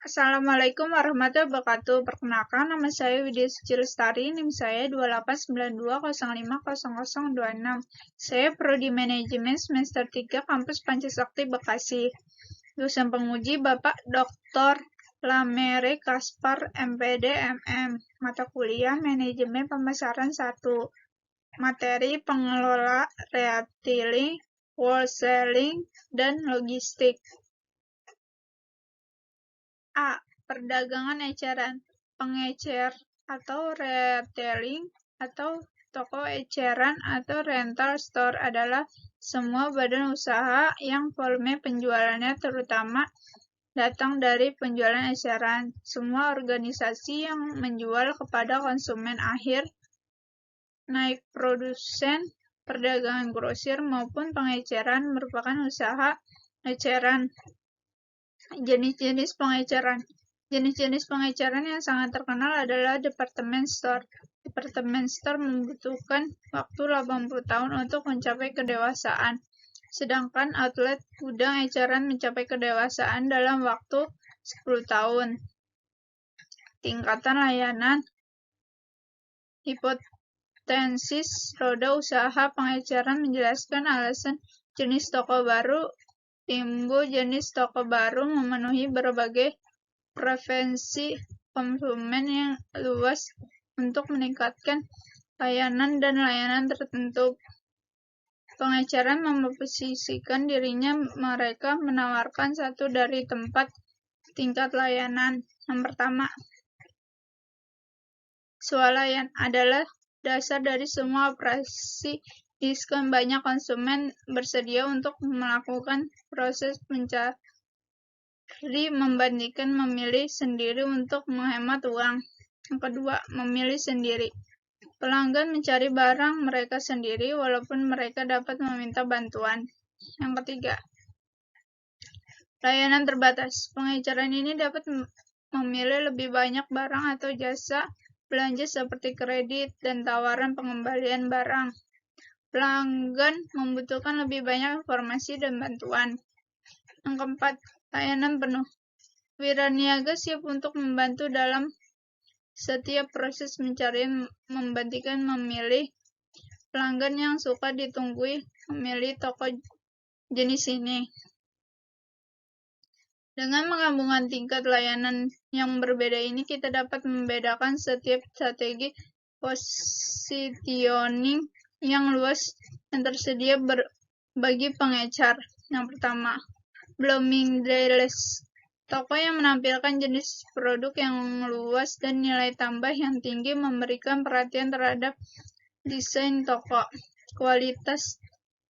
Assalamualaikum warahmatullahi wabarakatuh. Perkenalkan, nama saya Widya Suci Lestari, NIM saya 2892050026. Saya Prodi Manajemen semester 3 Kampus Pancasakti Bekasi. Dosen penguji Bapak Dr. Lamere Kaspar, MPD MM. Mata kuliah Manajemen Pemasaran 1. Materi pengelola retailing, wholesaling, dan logistik. A. Perdagangan eceran. Pengecer atau retailing atau toko eceran atau rental store adalah semua badan usaha yang volume penjualannya terutama datang dari penjualan eceran. Semua organisasi yang menjual kepada konsumen akhir, naik produsen, perdagangan grosir maupun pengeceran merupakan usaha eceran. Jenis-jenis pengeceran. Jenis-jenis pengeceran yang sangat terkenal adalah department store. Department store membutuhkan waktu 80 tahun untuk mencapai kedewasaan, sedangkan outlet gudang eceran mencapai kedewasaan dalam waktu 10 tahun. Tingkatan layanan. Hipotesis roda usaha pengeceran menjelaskan alasan jenis toko baru timbul. Jenis toko baru memenuhi berbagai preferensi konsumen yang luas untuk meningkatkan layanan dan layanan tertentu. Pengeceran memposisikan dirinya mereka menawarkan satu dari tempat tingkat layanan. Yang pertama, swalayan adalah dasar dari semua operasi diskon. Banyak konsumen bersedia untuk melakukan proses mencari membandingkan memilih sendiri untuk menghemat uang. Yang kedua, memilih sendiri. Pelanggan mencari barang mereka sendiri walaupun mereka dapat meminta bantuan. Yang ketiga, layanan terbatas. Pengeceran ini dapat memilih lebih banyak barang atau jasa belanja seperti kredit dan tawaran pengembalian barang. Pelanggan membutuhkan lebih banyak informasi dan bantuan. Yang keempat, layanan penuh. Wiraniaga siap untuk membantu dalam setiap proses mencari membandingkan memilih. Pelanggan yang suka ditunggui memilih toko jenis ini. Dengan menggabungkan tingkat layanan yang berbeda ini, kita dapat membedakan setiap strategi positioning yang luas yang tersedia bagi pengecer. Yang pertama, Bloomingdale's. Toko yang menampilkan jenis produk yang luas dan nilai tambah yang tinggi, memberikan perhatian terhadap desain toko, kualitas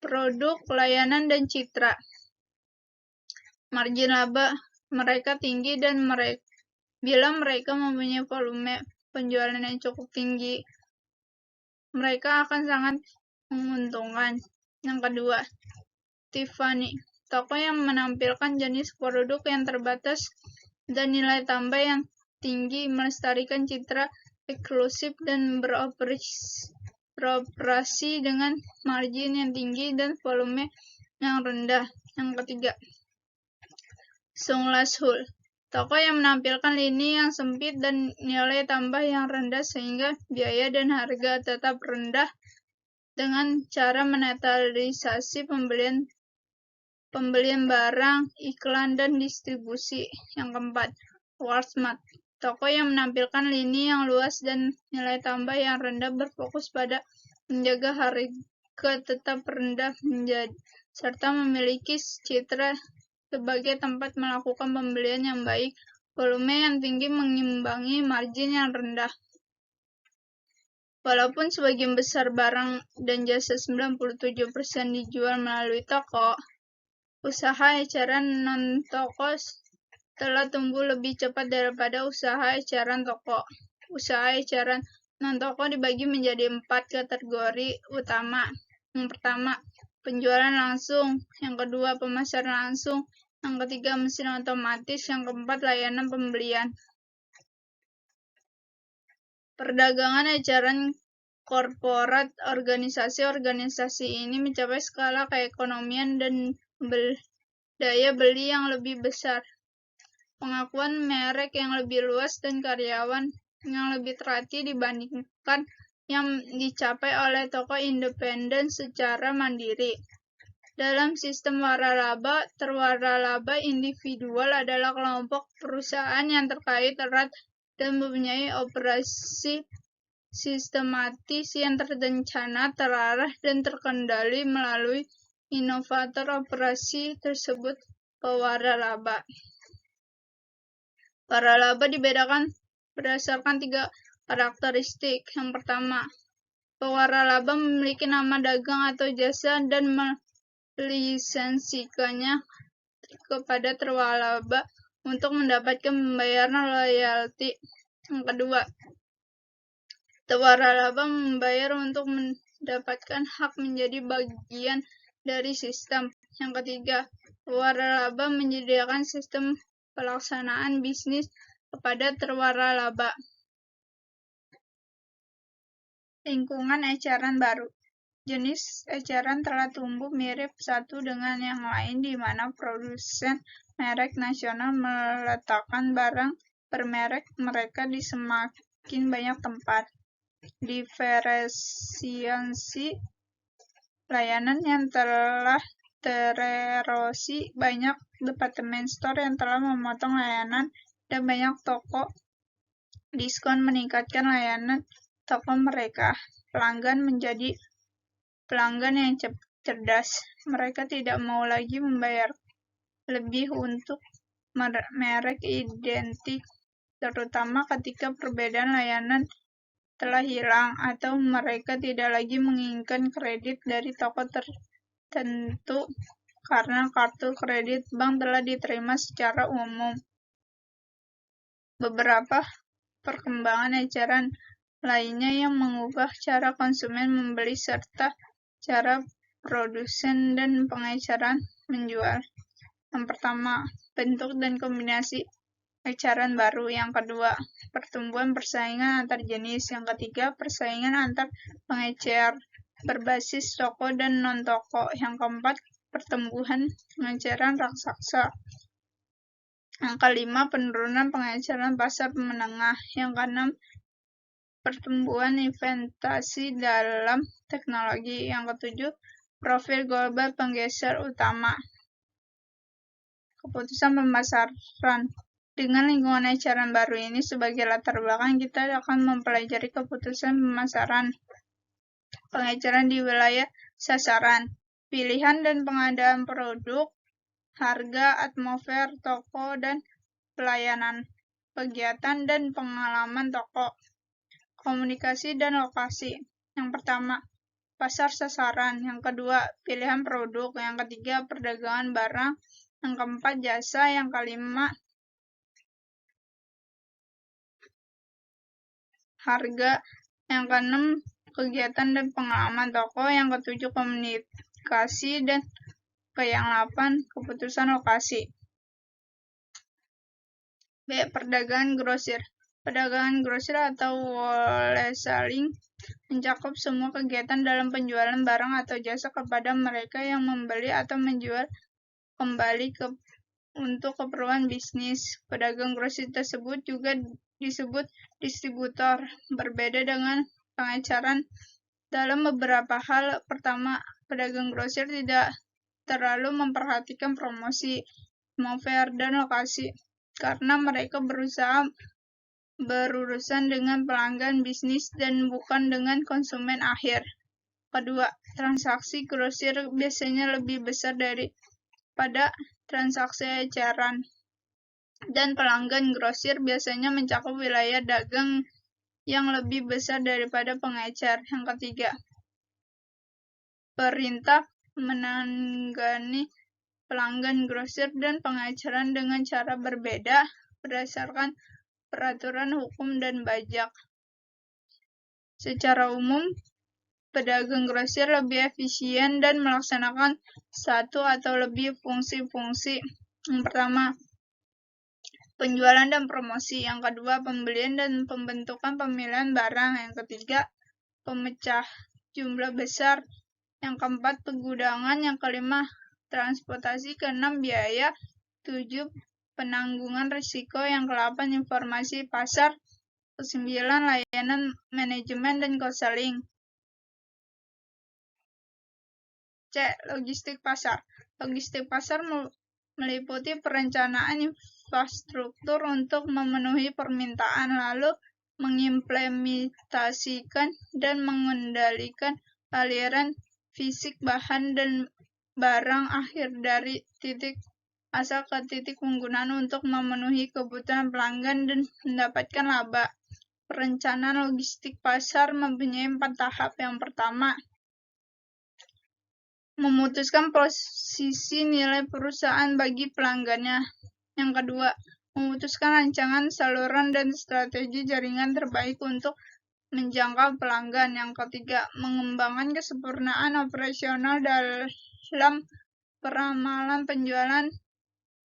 produk, layanan, dan citra. Margin laba mereka tinggi dan bila mereka mempunyai volume penjualan yang cukup tinggi, mereka akan sangat menguntungkan. Yang kedua, Tiffany. Toko yang menampilkan jenis produk yang terbatas dan nilai tambah yang tinggi, melestarikan citra eksklusif dan beroperasi dengan margin yang tinggi dan volume yang rendah. Yang ketiga, Sunglass Hall. Toko yang menampilkan lini yang sempit dan nilai tambah yang rendah sehingga biaya dan harga tetap rendah dengan cara menetralisasi pembelian barang, iklan, dan distribusi. Yang keempat, Walmart. Toko yang menampilkan lini yang luas dan nilai tambah yang rendah, berfokus pada menjaga harga tetap rendah serta memiliki citra sebagai tempat melakukan pembelian yang baik. Volume yang tinggi mengimbangi margin yang rendah. Walaupun sebagian besar barang dan jasa 97% dijual melalui toko, usaha eceran non-toko telah tumbuh lebih cepat daripada usaha eceran toko. Usaha eceran non-toko dibagi menjadi 4 kategori utama. Yang pertama, penjualan langsung. Yang kedua, pemasaran langsung. Yang ketiga, mesin otomatis. Yang keempat, layanan pembelian. Perdagangan eceran korporat. Organisasi ini mencapai skala keekonomian dan daya beli yang lebih besar. pengakuan merek yang lebih luas dan karyawan yang lebih terlatih dibandingkan yang dicapai oleh toko independen secara mandiri. Dalam sistem waralaba, terwaralaba individual adalah kelompok perusahaan yang terkait erat dan mempunyai operasi sistematis yang terencana, terarah, dan terkendali melalui inovator operasi tersebut pewaralaba. Waralaba dibedakan berdasarkan 3 karakteristik. Yang pertama, pewaralaba memiliki nama dagang atau jasa dan melisensikannya kepada terwaralaba untuk mendapatkan pembayaran royalti. Yang kedua, terwaralaba membayar untuk mendapatkan hak menjadi bagian dari sistem. Yang ketiga, terwaralaba menyediakan sistem pelaksanaan bisnis kepada terwaralaba. Lingkungan eceran baru. Jenis eceran telah tumbuh mirip satu dengan yang lain di mana produsen merek nasional meletakkan barang bermerek mereka di semakin banyak tempat. Diferensiasi layanan yang telah tererosi, banyak departemen store yang telah memotong layanan, dan banyak toko diskon meningkatkan layanan toko mereka. Pelanggan menjadi pelanggan yang cerdas. Mereka tidak mau lagi membayar lebih untuk merek identik, terutama ketika perbedaan layanan telah hilang atau mereka tidak lagi menginginkan kredit dari toko tertentu karena kartu kredit bank telah diterima secara umum. Beberapa perkembangan eceran lainnya yang mengubah cara konsumen membeli serta cara produsen dan pengeceran menjual. Yang pertama, bentuk dan kombinasi eceran baru. Yang kedua, pertumbuhan persaingan antar jenis. Yang ketiga, persaingan antar pengecer berbasis toko dan non-toko. Yang keempat, pertumbuhan pengeceran raksasa. Yang kelima, penurunan pengeceran pasar menengah. Yang keenam, pertumbuhan investasi dalam teknologi. Yang ketujuh, profil global penggeser utama. Keputusan pemasaran. Dengan lingkungan eceran baru ini sebagai latar belakang, kita akan mempelajari keputusan pemasaran pengeceran di wilayah sasaran, pilihan dan pengadaan produk, harga, atmosfer toko dan pelayanan, kegiatan dan pengalaman toko, komunikasi dan lokasi. Yang pertama, pasar sasaran. Yang kedua, pilihan produk. Yang ketiga, perdagangan barang. Yang keempat, jasa. Yang kelima, harga. Yang keenam, kegiatan dan pengalaman toko. Yang ketujuh, komunikasi. Dan yang delapan, keputusan lokasi. B. Perdagangan grosir. Perdagangan grosir atau wholesaling mencakup semua kegiatan dalam penjualan barang atau jasa kepada mereka yang membeli atau menjual kembali untuk keperluan bisnis. Pedagang grosir tersebut juga disebut distributor. Berbeda dengan pengeceran dalam beberapa hal. Pertama, pedagang grosir tidak terlalu memperhatikan promosi, atmosfer, dan lokasi karena mereka berurusan dengan pelanggan bisnis dan bukan dengan konsumen akhir. Kedua, transaksi grosir biasanya lebih besar daripada transaksi eceran, dan pelanggan grosir biasanya mencakup wilayah dagang yang lebih besar daripada pengecer. Yang ketiga, perintah menangani pelanggan grosir dan pengeceran dengan cara berbeda berdasarkan peraturan hukum dan pajak. Secara umum, pedagang grosir lebih efisien dan melaksanakan satu atau lebih fungsi-fungsi. Yang pertama, penjualan dan promosi. Yang kedua, pembelian dan pembentukan pemilihan barang. Yang ketiga, pemecah jumlah besar. Yang keempat, penggudangan. Yang kelima, transportasi. Keenam, biaya. 7, penanggungan risiko. Yang ke-8, informasi pasar. Ke-9, layanan manajemen dan konseling. C. Logistik pasar. Logistik pasar meliputi perencanaan infrastruktur untuk memenuhi permintaan, lalu mengimplementasikan dan mengendalikan aliran fisik bahan dan barang akhir dari titik asal ke titik penggunaan untuk memenuhi kebutuhan pelanggan dan mendapatkan laba. Perencanaan logistik pasar mempunyai 4 tahap. Yang pertama, memutuskan posisi nilai perusahaan bagi pelanggannya. Yang kedua, memutuskan rancangan saluran dan strategi jaringan terbaik untuk menjangkau pelanggan. Yang ketiga, mengembangkan kesempurnaan operasional dalam peramalan penjualan,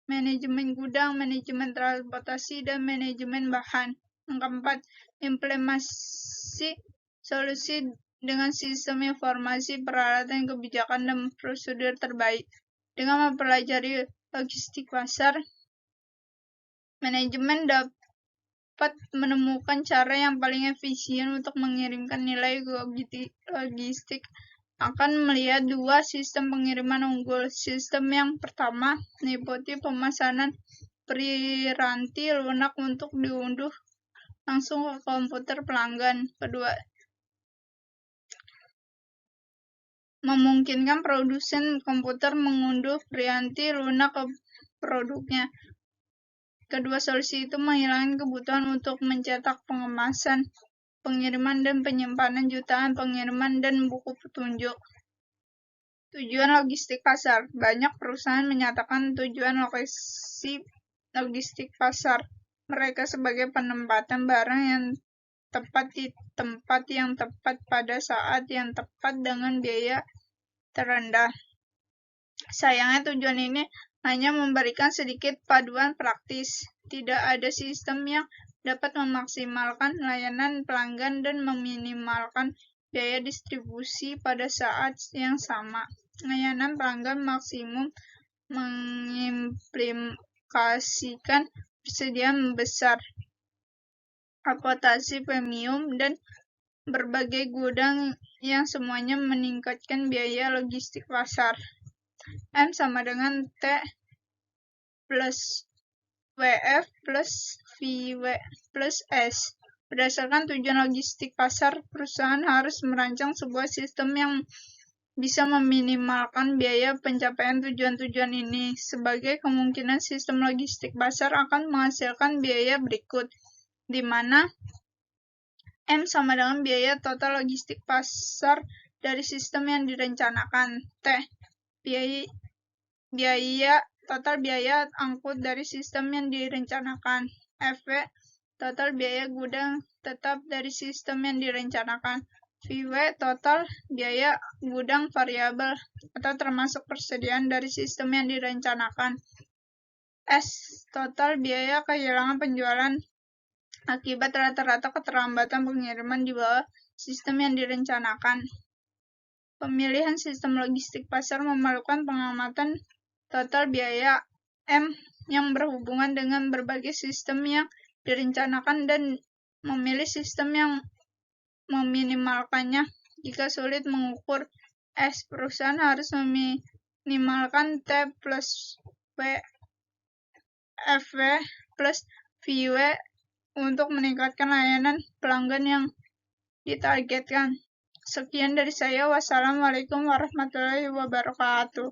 manajemen gudang, manajemen transportasi, dan manajemen bahan. Yang keempat, implementasi solusi dengan sistem informasi, peralatan, kebijakan, dan prosedur terbaik. Dengan mempelajari logistik pasar, manajemen dapat menemukan cara yang paling efisien untuk mengirimkan nilai logistik. Akan melihat 2 sistem pengiriman unggul. Sistem yang pertama meliputi pemesanan piranti lunak untuk diunduh langsung ke komputer pelanggan. Kedua, memungkinkan produsen komputer mengunduh piranti lunak ke produknya. Kedua solusi itu menghilangkan kebutuhan untuk mencetak pengemasan, pengiriman dan penyimpanan jutaan pengiriman dan buku petunjuk. Tujuan logistik pasar. Banyak perusahaan menyatakan tujuan lokasi logistik pasar mereka sebagai penempatan barang yang tepat di tempat yang tepat pada saat yang tepat dengan biaya terendah. Sayangnya tujuan ini hanya memberikan sedikit paduan praktis. Tidak ada sistem yang dapat memaksimalkan layanan pelanggan dan meminimalkan biaya distribusi pada saat yang sama. Layanan pelanggan maksimum mengimplikasikan persediaan besar, akuntansi premium, dan berbagai gudang yang semuanya meningkatkan biaya logistik pasar. M sama dengan T plus WF plus VW plus S. Berdasarkan tujuan logistik pasar, perusahaan harus merancang sebuah sistem yang bisa meminimalkan biaya pencapaian tujuan-tujuan ini. Sebagai kemungkinan, sistem logistik pasar akan menghasilkan biaya berikut, di mana M sama dengan biaya total logistik pasar dari sistem yang direncanakan. T. Total biaya angkut dari sistem yang direncanakan. FV. Total biaya gudang tetap dari sistem yang direncanakan. VW. Total biaya gudang variabel atau termasuk persediaan dari sistem yang direncanakan. S. Total biaya kehilangan penjualan akibat rata-rata keterlambatan pengiriman di bawah sistem yang direncanakan. Pemilihan sistem logistik pasar memerlukan pengamatan total biaya M yang berhubungan dengan berbagai sistem yang direncanakan dan memilih sistem yang meminimalkannya. Jika sulit mengukur S, perusahaan harus meminimalkan T plus W FW plus VW untuk meningkatkan layanan pelanggan yang ditargetkan. Sekian dari saya. Wassalamualaikum warahmatullahi wabarakatuh.